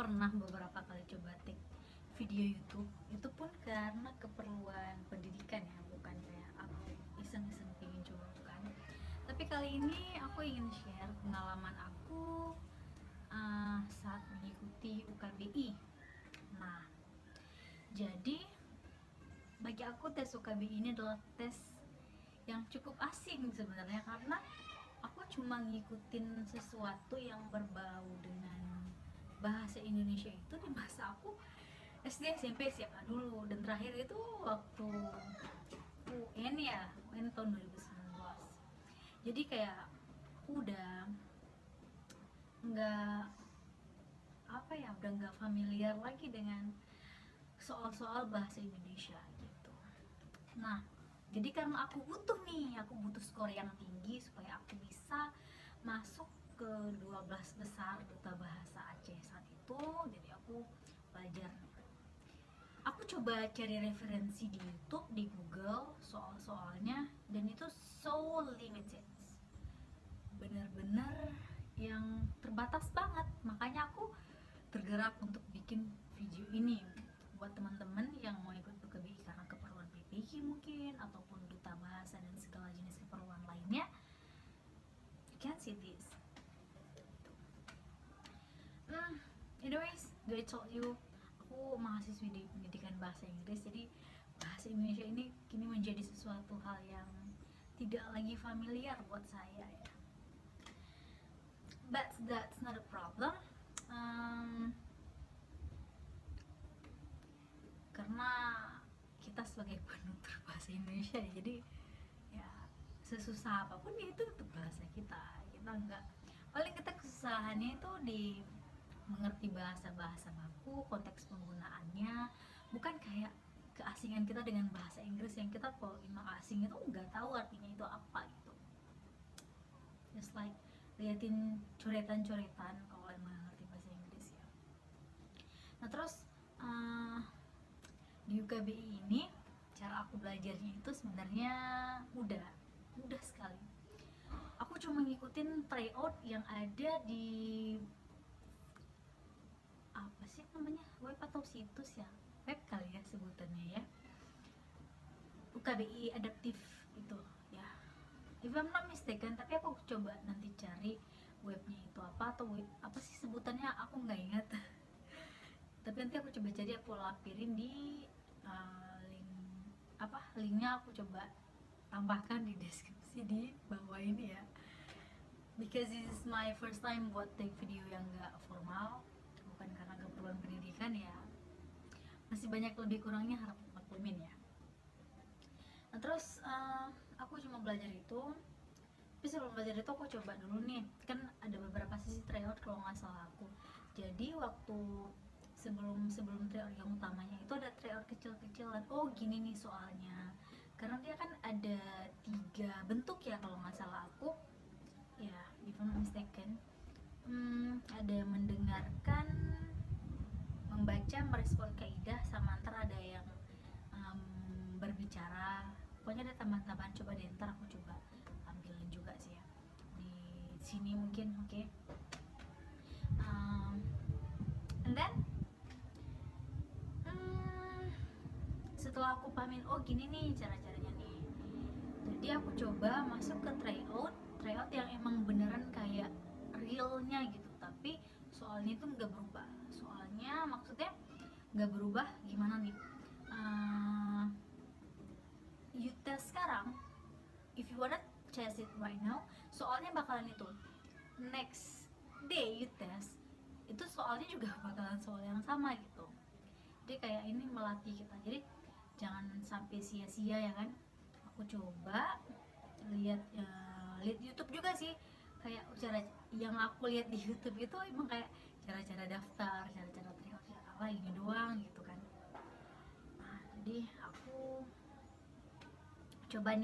pernah beberapa kali coba take video YouTube, itu pun karena keperluan pendidikan ya, bukan kayak aku iseng-iseng pengen coba, bukan. Tapi kali ini aku ingin share pengalaman aku saat mengikuti UKBI. Nah, jadi bagi aku tes UKBI ini adalah tes yang cukup asing sebenarnya, karena aku cuma ngikutin sesuatu yang berbau dengan bahasa Indonesia itu di masa aku SD, SMP, SMA dulu, dan terakhir itu waktu UN ya, UN tahun 2019. Jadi kayak aku udah nggak udah nggak familiar lagi dengan soal-soal bahasa Indonesia gitu. Nah, jadi karena aku butuh skor yang tinggi supaya aku bisa masuk ke 12 besar duta bahasa Aceh saat itu. Jadi aku belajar, aku coba cari referensi di YouTube, di Google, soal-soalnya, dan itu so limited, bener-bener yang terbatas banget. Makanya aku tergerak untuk bikin video ini buat teman-teman yang mau ikut PKBI karena keperluan PPI mungkin, ataupun duta bahasa dan segala jenis keperluan lainnya. You can see this. Anyways, I told you, aku mahasiswi di pendidikan bahasa Inggris, jadi bahasa Indonesia ini kini menjadi sesuatu hal yang tidak lagi familiar buat saya ya. But that's not a problem. Karena kita sebagai penutur bahasa Indonesia, jadi ya sesusah apapun ya itu untuk bahasa kita nggak, paling kita kesusahannya itu di mengerti bahasa baku, konteks penggunaannya, bukan kayak keasingan kita dengan bahasa Inggris yang kita kalau emang asing itu nggak tahu artinya itu apa gitu. Just like liatin coretan-coretan kalau emang ngerti bahasa Inggris ya. Nah terus di UKBI ini cara aku belajarnya itu sebenarnya mudah sekali. Aku cuma ngikutin tryout yang ada di apa sih namanya, web atau situs ya, web kali ya sebutannya ya, UKBI adaptif itu ya, if I'm not mistaken. Tapi aku coba nanti cari webnya itu apa, atau web apa sih sebutannya, aku nggak ingat. Tapi nanti aku coba cari, aku lampirin di linknya aku coba tambahkan di deskripsi di bawah ini ya, because this is my first time buat take video yang gak formal, bukan karena keperluan pendidikan ya, masih banyak lebih kurangnya, harap maklumin ya. Nah terus aku cuma belajar itu, tapi sebelum belajar itu aku coba dulu nih, kan ada beberapa sesi tryout kalau nggak salah aku. Jadi waktu sebelum tryout yang utamanya itu ada tryout kecil-kecilan. Oh gini nih soalnya, karena dia kan ada 3 bentuk ya kalau nggak salah aku ya, if I'm not mistaken. Ada mendengarkan, membaca, merespon kaidah, sama ntar ada yang berbicara. Pokoknya ada tambahan-tambahan, coba deh ntar aku coba ambilin juga sih ya di sini mungkin. Okay. And then setelah aku pahamin, oh gini nih cara-caranya nih, jadi aku coba masuk ke tryout yang emang beneran kayak realnya gitu. Tapi soalnya itu nggak berubah, soalnya maksudnya nggak berubah gimana nih, you test sekarang, if you wanna test it right now, soalnya bakalan itu next day you test, itu soalnya juga bakalan soal yang sama gitu. Jadi kayak ini melatih kita, jadi jangan sampai sia-sia ya kan. Aku coba lihat YouTube juga sih, kayak cara yang aku lihat di YouTube itu emang kayak cara-cara daftar, cara-cara tryout apa ini doang gitu kan. Nah jadi aku coba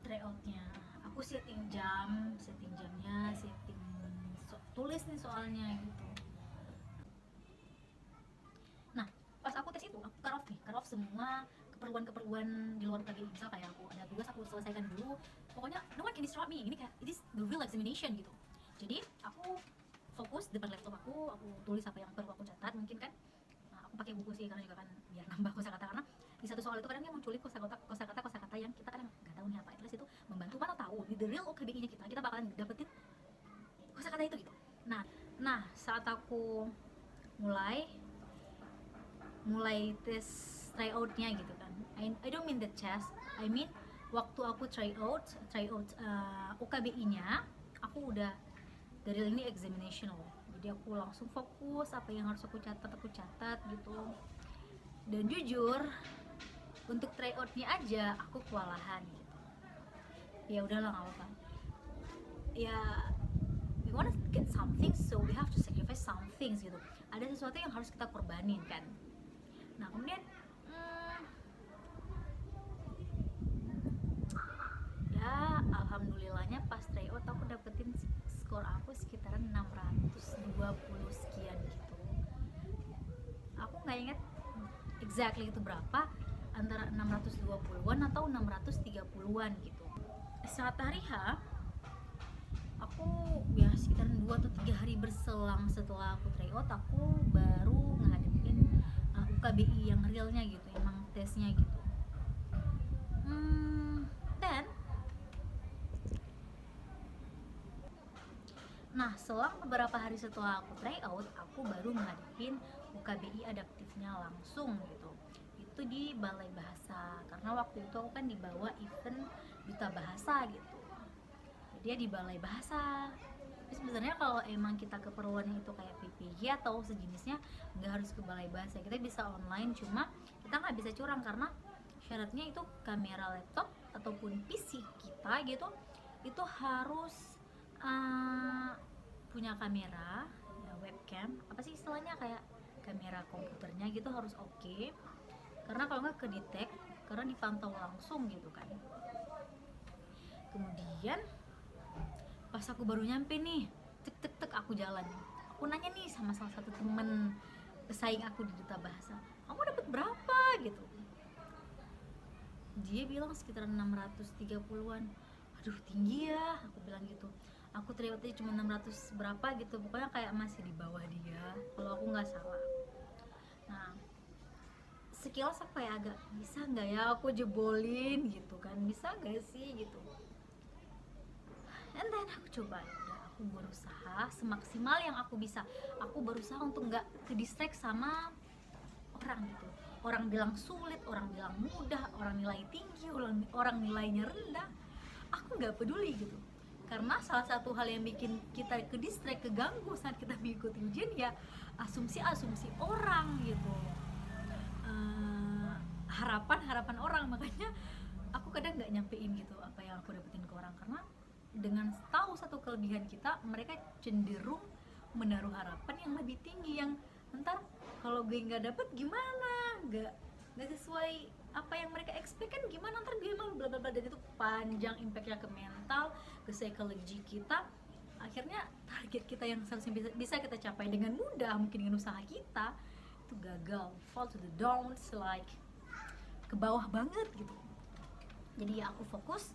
tryoutnya, aku setting jamnya, tulis nih soalnya gitu. Nah pas aku tes itu, aku cut off semua keperluan di luar KBI, misal kayak aku ada tugas aku selesaikan dulu, pokoknya no one can disrupt me, ini kayak it is the real examination gitu. Jadi aku fokus depan laptop aku tulis apa yang perlu aku catat mungkin kan. Nah, aku pakai buku sih karena juga kan biar nambah kosakata, karena di satu soal itu kadang dia munculin kosakata yang kita kadang nggak tahu nih apa, at least itu membantu, mana tahu di the real KBI nya kita bakalan dapetin kosakata itu gitu. Nah saat aku mulai tes tryoutnya gitu kan, I don't mean the test, I mean waktu aku tryout UKBI nya aku udah dari ini examination loh, jadi aku langsung fokus apa yang harus aku catat gitu. Dan jujur untuk tryoutnya aja aku kewalahan gitu. Ya udahlah nggak apa-apa ya, we wanna get something so we have to sacrifice some things gitu, ada sesuatu yang harus kita korbanin kan. Nah kemudian ya alhamdulillahnya pas tryout aku dapetin skor aku sekitaran 620 sekian gitu. Aku nggak inget exactly itu berapa, antara 620-an atau 630-an gitu. Saat hari H aku ya sekitaran 2 atau 3 hari berselang setelah aku tryout, aku baru ngadepin UKBI yang realnya gitu, emang tesnya gitu. Dan nah selang beberapa hari setelah aku tryout, aku baru ngadepin UKBI adaptifnya langsung gitu. Itu di Balai Bahasa, karena waktu itu aku kan dibawa event duta bahasa gitu, dia di Balai Bahasa. Tapi sebenarnya kalau emang kita keperluannya itu kayak PPG atau sejenisnya, nggak harus ke Balai Bahasa, kita bisa online, cuma kita nggak bisa curang karena syaratnya itu kamera laptop ataupun PC kita gitu itu harus punya kamera ya, webcam apa sih istilahnya, kayak kamera komputernya gitu harus oke. Karena kalau nggak kedetek, karena dipantau langsung gitu kan. Kemudian pas aku baru nyampe nih, tek aku jalan, aku nanya nih sama salah satu temen pesaing aku di duta bahasa, kamu dapat berapa gitu. Dia bilang sekitar 630-an. Aduh tinggi ya, aku bilang gitu. Aku terlihatnya cuma 600 berapa gitu, pokoknya kayak masih di bawah dia kalau aku nggak salah. Nah sekilas aku kayak agak, bisa nggak ya aku jebolin gitu kan, bisa nggak sih gitu. And then aku coba, aku berusaha semaksimal yang aku bisa. Aku berusaha untuk nggak ke distract sama orang gitu. Orang bilang sulit, orang bilang mudah, orang nilai tinggi, orang nilainya rendah, aku nggak peduli gitu. Karena salah satu hal yang bikin kita ke distract, keganggu saat kita mengikuti ujian ya asumsi orang gitu, harapan orang. Makanya aku kadang nggak nyampein gitu apa yang aku dapetin ke orang, karena dengan tahu satu kelebihan kita, mereka cenderung menaruh harapan yang lebih tinggi, yang ntar kalau gue nggak dapet gimana, nggak sesuai apa yang mereka expect kan gimana, ntar gue malah bla bla bla. Dan itu panjang impactnya ke mental, ke psikologi kita. Akhirnya target kita yang seharusnya bisa kita capai dengan mudah, mungkin dengan usaha kita, itu gagal, fall to the downs, like ke bawah banget gitu. Jadi ya aku fokus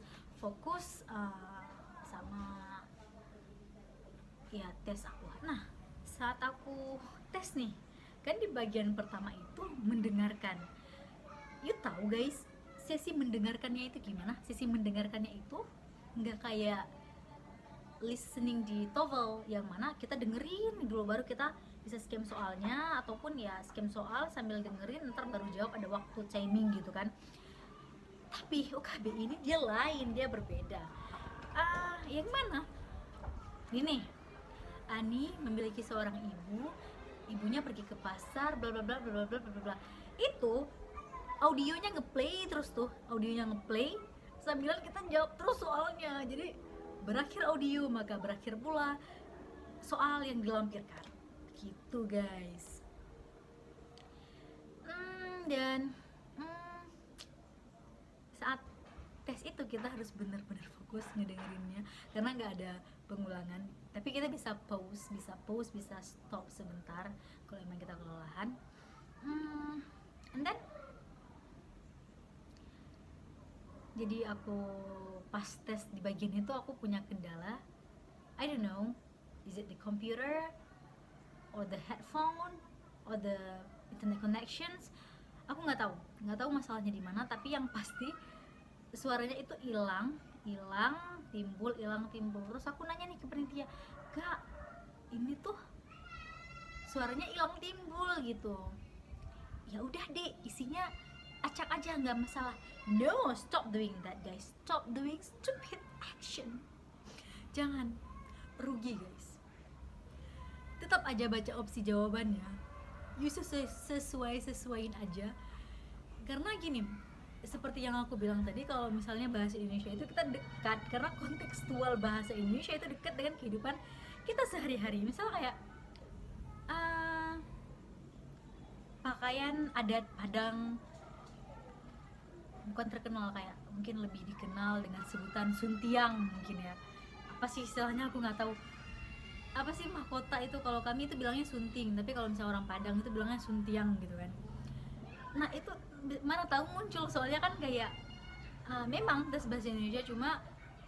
sama ya tes aku. Nah saat aku tes nih kan, di bagian pertama itu mendengarkan. You tahu guys, sesi mendengarkannya itu gimana? Sesi mendengarkannya itu nggak kayak listening di TOEFL yang mana kita dengerin dulu baru kita bisa skim soalnya, ataupun ya skim soal sambil dengerin ntar baru jawab, ada waktu timing gitu kan. Tapi UKBI ini dia lain, dia berbeda. Yang mana? Ini Ani memiliki seorang ibu, ibunya pergi ke pasar, bla bla bla bla bla bla bla. Itu audionya ngeplay terus tuh, sambilan kita jawab terus soalnya. Jadi berakhir audio maka berakhir pula soal yang dilampirkan. Gitu guys. Dan saat tes itu kita harus benar-benar fokus ngedengerinnya karena nggak ada pengulangan. Tapi kita bisa pause, bisa stop sebentar kalau emang kita kelelahan. And then Jadi aku pas tes di bagian itu aku punya kendala. I don't know, is it the computer or the headphone or the internet connections? Aku nggak tahu masalahnya di mana, tapi yang pasti suaranya itu hilang, hilang timbul. Terus aku nanya nih ke panitia, "Kak, ini tuh suaranya hilang timbul gitu." Ya udah deh, isinya acak aja, nggak masalah. No, stop doing that guys, stop doing stupid action. Jangan rugi guys, tetap aja baca opsi jawabannya. You sesuaiin aja, karena gini, seperti yang aku bilang tadi, kalau misalnya bahasa Indonesia itu kita dekat karena kontekstual bahasa Indonesia itu dekat dengan kehidupan kita sehari-hari. Misal kayak pakaian adat Padang, bukan terkenal, kayak mungkin lebih dikenal dengan sebutan suntiang mungkin ya. Apa sih istilahnya aku nggak tahu. Apa sih mahkota itu, kalau kami itu bilangnya sunting, tapi kalau misalnya orang Padang itu bilangnya suntiang gitu kan. Nah itu mana tahu muncul, soalnya kan kayak memang tes bahasa Indonesia cuma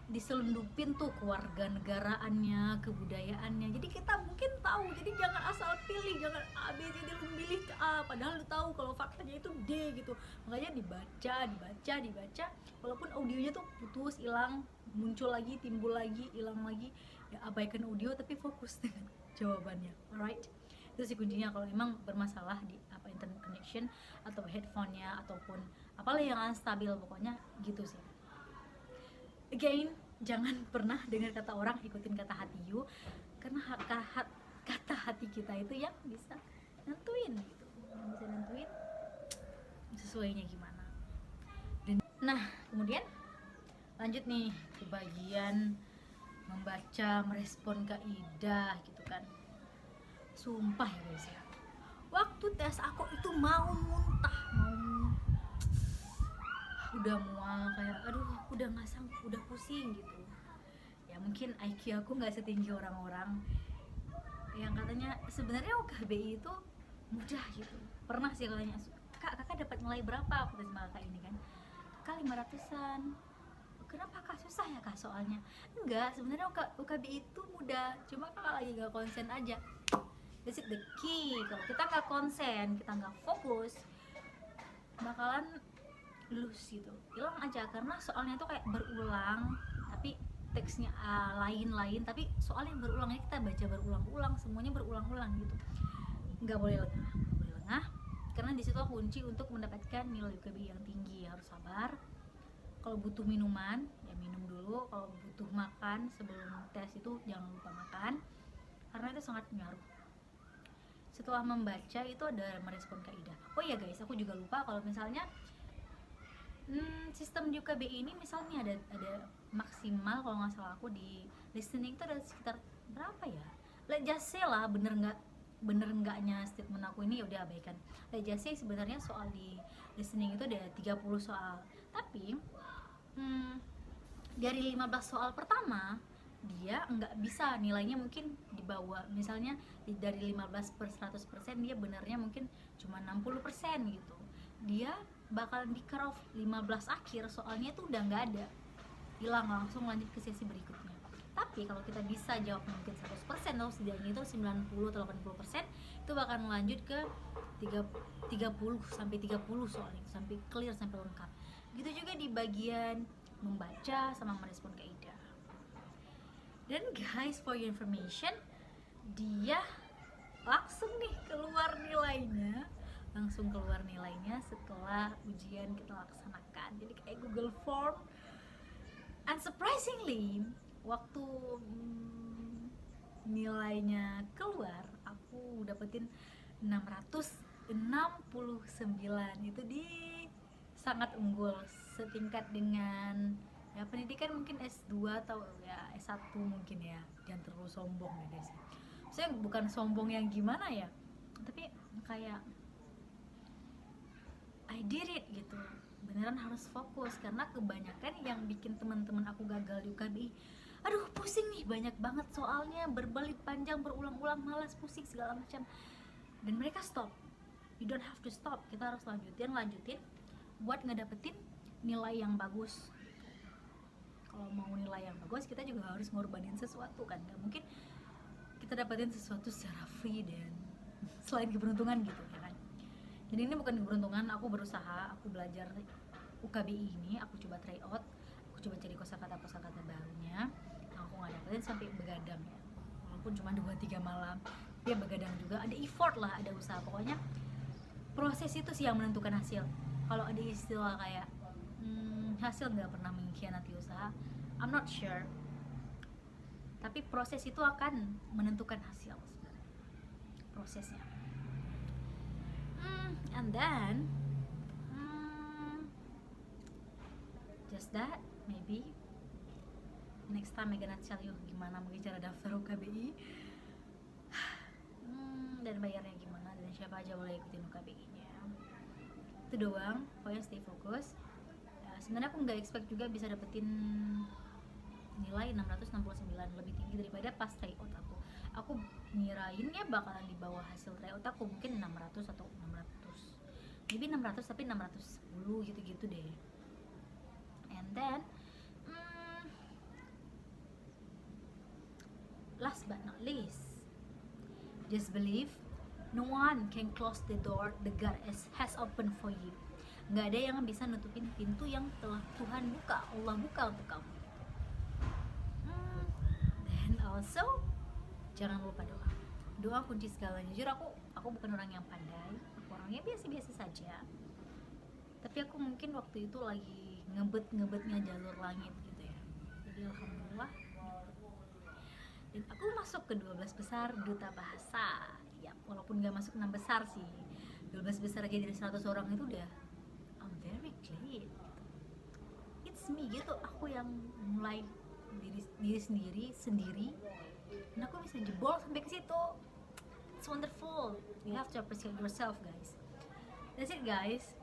diselundupin tuh kewarganegaraannya, kebudayaannya, jadi kita mungkin tahu. Jadi jangan asal pilih, jangan A B C D lu pilih ke A padahal lu tahu kalau faktanya itu D gitu. Makanya dibaca, walaupun audionya tuh putus, hilang, muncul lagi, timbul lagi, hilang lagi, ya abaikan audio tapi fokus dengan jawabannya. Alright, itu sih kuncinya kalau emang bermasalah di apa internet connection atau headphone-nya ataupun apalah yang unstabil, pokoknya gitu sih. Again, jangan pernah dengar kata orang, ikutin kata hati you, karena kata hati kita itu yang bisa nentuin gitu, yang bisa nentuin sesuainya gimana. Dan nah kemudian lanjut nih ke bagian membaca, merespon kaidah gitu kan. Sumpah ya guys ya, waktu tes aku itu mau muntah, udah mual, kayak aduh aku udah nggak sanggup, udah pusing gitu ya. Mungkin IQ aku nggak setinggi orang-orang yang katanya sebenarnya UKBI itu mudah gitu. Pernah sih katanya, "Kak, kakak dapat nilai berapa?" aku tanya sama kakak ini kan, "Kak 500-an." "Kenapa kak, susah ya kak soalnya?" "Enggak, sebenarnya UKBI itu mudah, cuma kakak lagi nggak konsen aja." That's it, the key. Kalau kita nggak konsen, kita nggak fokus, bakalan lose gitu, hilang aja. Karena soalnya tuh kayak berulang, tapi teksnya lain-lain, tapi soalnya berulang, ya kita baca berulang-ulang, semuanya berulang-ulang gitu. Nggak boleh lengah, karena disitu kunci untuk mendapatkan nilai UKBI yang tinggi. Harus sabar. Kalau butuh minuman ya minum dulu, kalau butuh makan sebelum tes itu jangan lupa makan, karena itu sangat mengaruh. Setelah membaca itu ada merespon kaidah. Oh ya guys, aku juga lupa, kalau misalnya sistem di UKBI ini misalnya ada maksimal, kalau nggak salah aku di listening itu ada sekitar berapa ya, let's just say lah, bener enggaknya statement aku ini ya udah abaikan. Let's just say sebenarnya soal di listening itu ada 30 soal, tapi dari 15 soal pertama dia nggak bisa, nilainya mungkin di bawah, misalnya dari 15 per 100% dia benernya mungkin cuma 60% gitu. Dia bakalan di cut off 15 akhir, soalnya itu udah nggak ada, hilang, langsung lanjut ke sesi berikutnya. Tapi kalau kita bisa jawab mungkin 100% atau setidaknya itu 90 atau 80%, itu bakalan lanjut ke 30 sampai 30 soal itu, sampai clear, sampai lengkap. Gitu juga di bagian membaca sama merespon kaidah. Dan guys, for your information, dia langsung nih keluar nilainya setelah ujian kita laksanakan. Jadi kayak Google Form. And surprisingly, waktu nilainya keluar, aku dapetin 669. Itu sangat unggul, setingkat dengan ya pendidikan mungkin S2 atau ya S1 mungkin ya. Jangan terlalu sombong ya guys. Saya bukan sombong yang gimana ya, tapi kayak I did it gitu. Beneran harus fokus, karena kebanyakan yang bikin teman-teman aku gagal di UKBI, aduh pusing nih, banyak banget soalnya, berbelit panjang, berulang-ulang, malas, pusing segala macam. Dan mereka stop. You don't have to stop, kita harus lanjutin buat ngedapetin nilai yang bagus kalau mau nilai yang bagus kita juga harus ngorbanin sesuatu kan, nggak mungkin kita dapetin sesuatu secara free dan selain keberuntungan gitu ya kan. Jadi ini bukan keberuntungan, aku berusaha, aku belajar UKBI ini, aku coba try out, aku coba cari kosakata barunya yang aku nggak dapetin sampai begadang ya, walaupun cuma 2-3 malam dia begadang juga, ada effort lah, ada usaha. Pokoknya proses itu sih yang menentukan hasil. Kalau ada istilah kayak hasil nggak pernah mengkhianati usaha, I'm not sure, tapi proses itu akan menentukan hasil sebenarnya, prosesnya. And then just that, maybe next time I gonna tell you gimana mungkin cara daftar UKBI dan bayarnya gimana dan siapa aja boleh ikutin UKBI-nya. Itu doang, pokoknya stay fokus. Sebenarnya aku nggak expect juga bisa dapetin nilai 669, lebih tinggi daripada pas tryout aku ngirainnya bakalan di bawah hasil tryout aku, mungkin 600 atau 600, maybe 600 tapi 610 gitu-gitu deh. And then last but not least, just believe no one can close the door the God has opened for you. Nggak ada yang bisa nutupin pintu yang telah Tuhan buka, Allah buka untuk kamu. Dan also jangan lupa doa. Doa kunci segalanya. Jujur aku bukan orang yang pandai, aku orangnya biasa-biasa saja. Tapi aku mungkin waktu itu lagi ngebetnya jalur langit gitu ya. Jadi alhamdulillah. Dan aku masuk ke 12 besar duta bahasa. Ya, walaupun gak masuk 6 besar sih. 12 besar aja dari 100 orang itu udah I'm very glad. It's me gitu. Aku yang mulai diri sendiri dan aku bisa jebol sampai ke situ. It's wonderful. You have to appreciate yourself, guys. That's it, guys.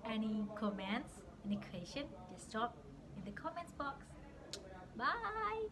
Any comments, any question, just drop in the comments box. Bye.